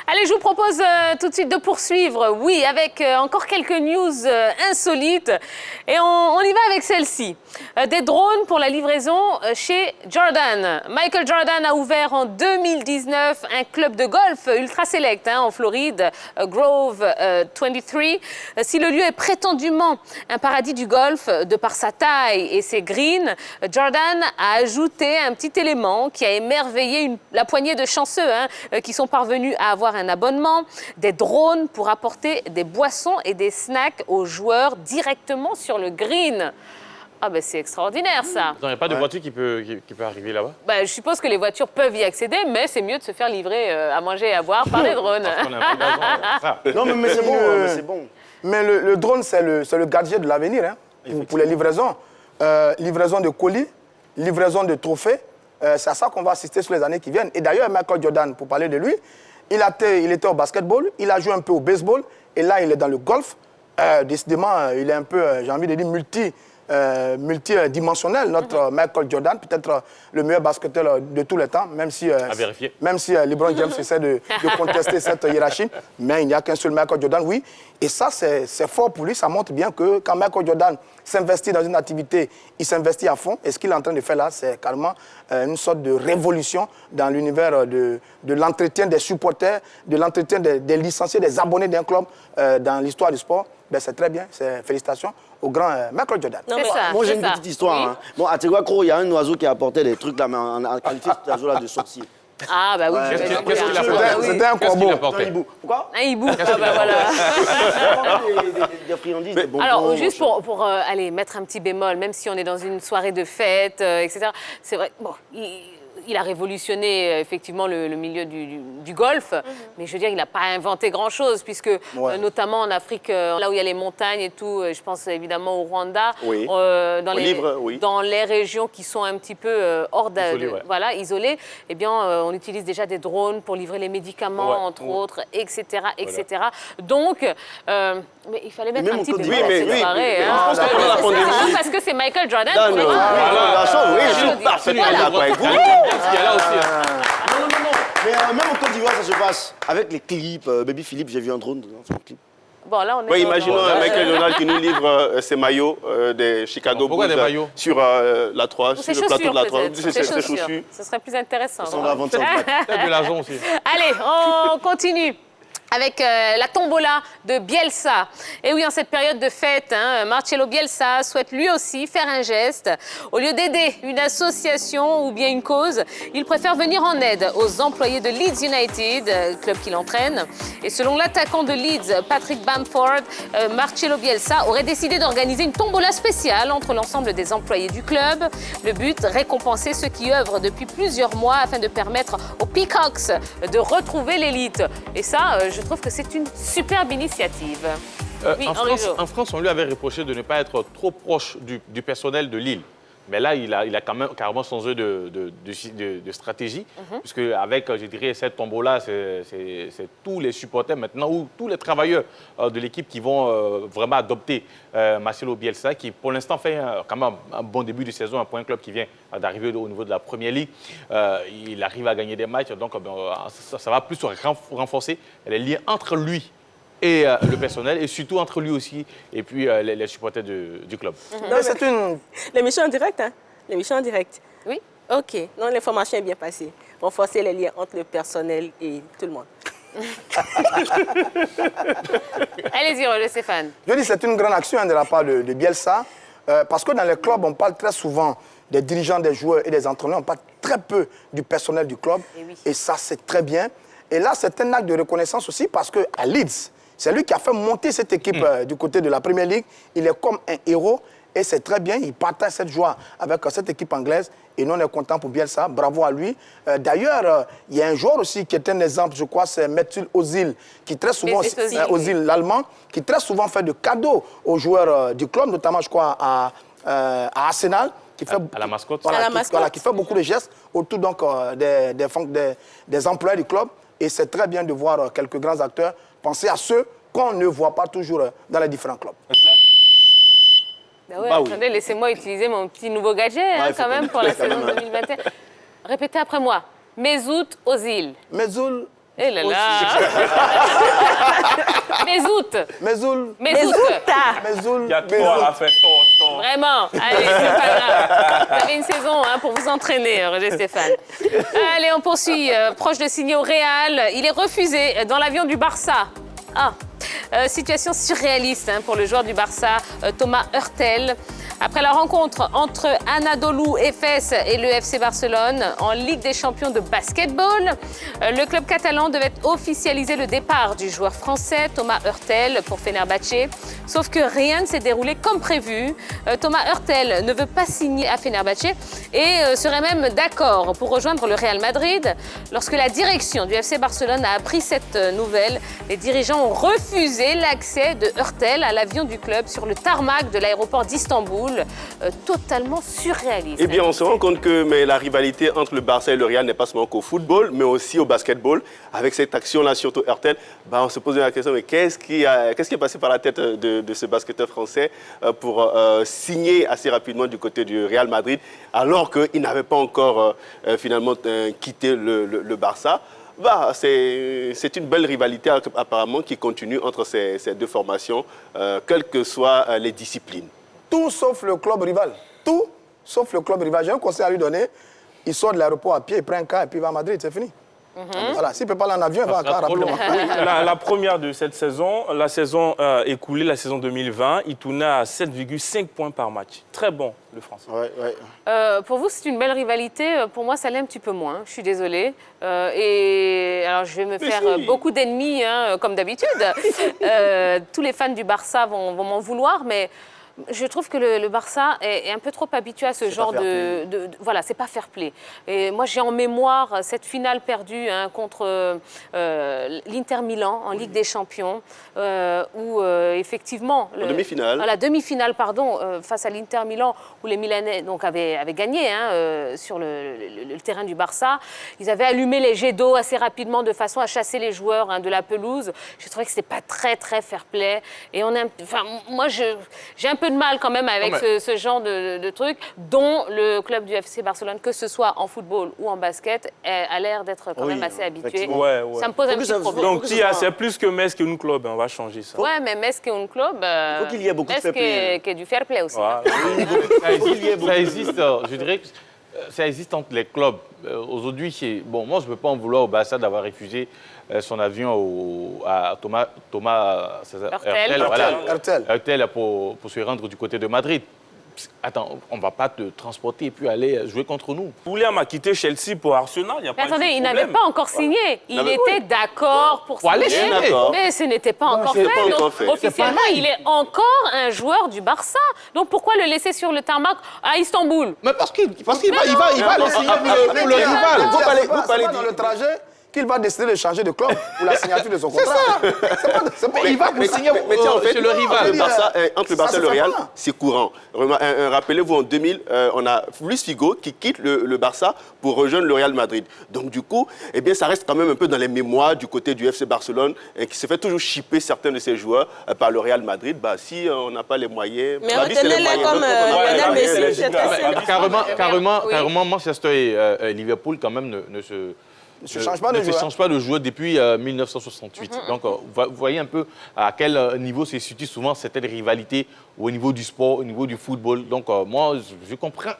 Allez, je vous propose tout de suite de poursuivre, oui, avec encore quelques news insolites. Et on y va avec celle-ci. Des drones pour la livraison chez Jordan. Michael Jordan a ouvert en 2019 un club de golf ultra select en Floride, Grove 23. Si le lieu est prétendument un paradis du golf de par sa taille et ses greens, Jordan a ajouté un petit élément qui a émerveillé la poignée de chanceux qui sont parvenus à avoir un abonnement, des drones pour apporter des boissons et des snacks aux joueurs directement sur le green. Ah ben c'est extraordinaire ça. Il n'y a pas de voiture qui peut arriver là-bas? Je suppose que les voitures peuvent y accéder, mais c'est mieux de se faire livrer à manger et à boire par les drones. Non mais c'est bon, c'est bon. Mais le drone c'est le gadget de l'avenir pour les livraisons. Livraison de colis, livraison de trophées. C'est à ça qu'on va assister sur les années qui viennent. Et d'ailleurs, Michael Jordan, pour parler de lui, il était au basketball, il a joué un peu au baseball, et là, il est dans le golf. Décidément, il est un peu, j'ai envie de dire, multidimensionnel, notre Michael Jordan, peut-être le meilleur basketteur de tous les temps, même si LeBron James essaie de contester cette hiérarchie. Mais il n'y a qu'un seul Michael Jordan, oui. Et ça, c'est fort pour lui. Ça montre bien que quand Michael Jordan s'investit dans une activité, il s'investit à fond. Et ce qu'il est en train de faire là, c'est carrément une sorte de révolution dans l'univers de l'entretien des supporters, de l'entretien des licenciés, des abonnés d'un club dans l'histoire du sport. C'est très bien. Félicitations au grand Michael Jordan. Moi, j'ai une petite histoire. Oui. Bon, à Teguacro, il y a un oiseau qui a apporté des trucs là, mais en qualifié cet oiseau-là de sorcier. Ah, bah oui. Qu'est-ce qu'il a apporté? C'était un corbeau. Un hibou. Pourquoi? Un hibou. Ah, bah voilà. Des friandises, des bonbons. Alors, juste pour aller mettre un petit bémol, même si on est dans une soirée de fête, etc., c'est vrai, bon, il a révolutionné effectivement le milieu du golf, mais je veux dire, il n'a pas inventé grand-chose, puisque notamment en Afrique, là où il y a les montagnes et tout, je pense évidemment au Rwanda, dans les régions qui sont un petit peu hors isolées, eh bien, on utilise déjà des drones pour livrer les médicaments, entre autres, etc., etc. Donc, mais il fallait mettre un petit bémol à cette soirée. Parce que c'est Michael Jordan. Je suis parfaitement d'accord avec vous. Il y a là aussi. Non. Mais même en Côte d'Ivoire, ça se passe. Avec les clips, Baby Philippe, j'ai vu un drone dans son clip. Bon, là, on est imaginons Michael Jordan qui nous livre ses maillots des Chicago Bulls sur la 3, sur le plateau de la 3. Ses chaussures. Ce serait plus intéressant. Peut-être de l'argent aussi. Allez, on continue avec la tombola de Bielsa. Et oui, en cette période de fête, Marcelo Bielsa souhaite lui aussi faire un geste. Au lieu d'aider une association ou bien une cause, il préfère venir en aide aux employés de Leeds United, club qu'il entraîne. Et selon l'attaquant de Leeds, Patrick Bamford, Marcelo Bielsa aurait décidé d'organiser une tombola spéciale entre l'ensemble des employés du club. Le but, récompenser ceux qui œuvrent depuis plusieurs mois afin de permettre aux Peacocks de retrouver l'élite. Et ça, je trouve que c'est une superbe initiative. En France, on lui avait reproché de ne pas être trop proche du personnel de Lille. Mais là, il a quand même carrément changé de stratégie, puisque avec, je dirais, cette tombola, c'est tous les supporters maintenant, ou tous les travailleurs de l'équipe qui vont vraiment adopter Marcelo Bielsa, qui pour l'instant fait quand même un bon début de saison pour un club qui vient d'arriver au niveau de la Première Ligue. Il arrive à gagner des matchs, donc ça va plus renforcer les liens entre lui et le personnel, et surtout entre lui aussi et puis les supporters du club. C'est l'émission en direct, l'émission en direct. Oui. OK. Non, l'information est bien passée. Renforcer les liens entre le personnel et tout le monde. Allez-y, Roger Stéphane. Je dis c'est une grande action de la part de Bielsa, parce que dans les clubs, on parle très souvent des dirigeants, des joueurs et des entraîneurs. On parle très peu du personnel du club. Et ça, c'est très bien. Et là, c'est un acte de reconnaissance aussi, parce qu'à Leeds, c'est lui qui a fait monter cette équipe du côté de la Premier League. Il est comme un héros et c'est très bien. Il partage cette joie avec cette équipe anglaise et nous, on est contents pour Bielsa. Bravo à lui. D'ailleurs, il y a un joueur aussi qui est un exemple, je crois, c'est Mesut Ozil, qui très souvent, Ozil, l'Allemand, qui très souvent fait de cadeaux aux joueurs du club, notamment, je crois, à Arsenal. Qui fait, à la mascotte. Voilà, qui fait beaucoup de gestes autour donc, des employés du club. Et c'est très bien de voir quelques grands acteurs penser à ceux qu'on ne voit pas toujours dans les différents clubs. Attendez, laissez-moi utiliser mon petit nouveau gadget quand même pour la saison 2021. Répétez après moi. Mesut Ozil. Mesut Eh là là. Mezout. Mezoul. Mezout. Il y a trop à la fin. Vraiment. Allez, c'est pas grave. Vous avez une saison pour vous entraîner, Roger Stéphane. Allez, on poursuit. Proche de signer au Real, il est refusé dans l'avion du Barça. Situation surréaliste pour le joueur du Barça, Thomas Hurtel. Après la rencontre entre Anadolu Efes et le FC Barcelone en Ligue des champions de basketball, le club catalan devait officialiser le départ du joueur français Thomas Hurtel pour Fenerbahçe. Sauf que rien ne s'est déroulé comme prévu. Thomas Hurtel ne veut pas signer à Fenerbahçe et serait même d'accord pour rejoindre le Real Madrid. Lorsque la direction du FC Barcelone a appris cette nouvelle, les dirigeants ont refusé l'accès de Hurtel à l'avion du club sur le tarmac de l'aéroport d'Istanbul. Totalement surréaliste. Eh bien, on se rend compte que la rivalité entre le Barça et le Real n'est pas seulement qu'au football, mais aussi au basketball. Avec cette action-là, surtout Hurtel, on se pose la question, mais qu'est-ce qui est passé par la tête de ce basketteur français pour signer assez rapidement du côté du Real Madrid, alors qu'il n'avait pas encore finalement quitté le Barça. C'est une belle rivalité apparemment qui continue entre ces deux formations, quelles que soient les disciplines. Tout sauf le club rival. Tout sauf le club rival. J'ai un conseil à lui donner. Il sort de l'aéroport à pied, il prend un car et puis il va à Madrid, c'est fini. Voilà, s'il ne peut pas aller en avion, il va en car rapidement. La première de cette saison, la saison écoulée, la saison 2020, il tournait à 7,5 points par match. Très bon, le Français. Pour vous, c'est une belle rivalité. Pour moi, ça l'est un petit peu moins. Je suis désolée. Et alors, je vais me faire beaucoup d'ennemis, comme d'habitude. Tous les fans du Barça vont m'en vouloir, mais je trouve que le Barça est un peu trop habitué à ce genre voilà, c'est pas fair play. Et moi, j'ai en mémoire cette finale perdue contre l'Inter Milan en Ligue des Champions, où effectivement... En demi-finale. La demi-finale, pardon, face à l'Inter Milan, où les Milanais avaient gagné sur le terrain du Barça. Ils avaient allumé les jets d'eau assez rapidement de façon à chasser les joueurs de la pelouse. Je trouvais que c'était pas très, très fair play. Et moi, j'ai un peu de mal quand même avec ce genre de trucs, dont le club du FC Barcelone, que ce soit en football ou en basket, a l'air d'être quand même assez habitué. Ça me pose un petit problème. Donc, Tia, c'est plus que Metz qu'un club, on va changer ça. Ouais, mais Metz qu'un club, il faut qu'il y ait beaucoup de fair play. Qu'il y ait du fair play aussi. Voilà. Ça existe, je dirais que ça existe entre les clubs. Aujourd'hui, moi, je ne peux pas en vouloir au Barça d'avoir refusé son avion à Thomas Hurtel pour se rendre du côté de Madrid. Attends, on ne va pas te transporter et puis aller jouer contre nous. William a quitté Chelsea pour Arsenal, il n'y a pas de problème. Attendez, il n'avait pas encore signé. Il était d'accord pour signer. Mais ce n'était pas encore fait. Donc, officiellement, il est encore un joueur du Barça. Donc, pourquoi le laisser sur le tarmac à Istanbul? Mais parce qu'il va le signer pour le rival. Vous parlez dans le trajet qu'il va décider de changer de club pour la signature de son contrat. Il va signer chez le rival. Entre le Barça et le Real, c'est courant. Rappelez-vous, en 2000, on a Luis Figo qui quitte le Barça pour rejoindre le Real Madrid. Donc du coup, ça reste quand même un peu dans les mémoires du côté du FC Barcelone, qui se fait toujours chipper certains de ses joueurs par le Real Madrid. Si on n'a pas les moyens... Mais retenez-les comme Lionel Messi, c'est très simple. Carrément, Manchester et Liverpool quand même ne se change pas de joueur depuis 1968. Donc, vous voyez un peu à quel niveau se situe souvent certaines rivalités au niveau du sport, au niveau du football. Donc, moi, je comprends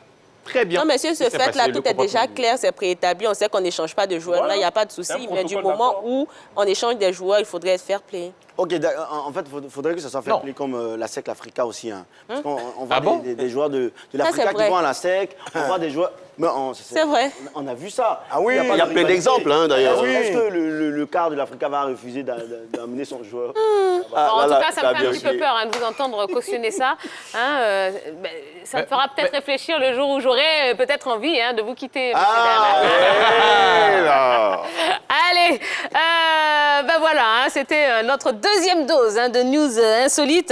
très bien. Non, mais sur ce fait-là, tout est déjà clair, c'est préétabli. On sait qu'on n'échange pas de joueurs. Là, il n'y a pas de souci. Mais du moment où on échange des joueurs, il faudrait être fair play. Ok, en fait, il faudrait que ça soit fair play comme la SEC Africa aussi. Parce qu'on voit des joueurs de l'Africa qui vont à la SEC, on voit des joueurs... C'est vrai. On a vu ça. Ah oui, il y a plein d'exemples d'ailleurs. Est-ce que le quart de l'Africa va refuser d'amener son joueur En tout cas, ça me fait un petit peu peur de vous entendre cautionner ça. Ça me fera peut-être réfléchir le jour où j'aurai peut-être envie de vous quitter. Allez, voilà, c'était notre deuxième dose de news insolites.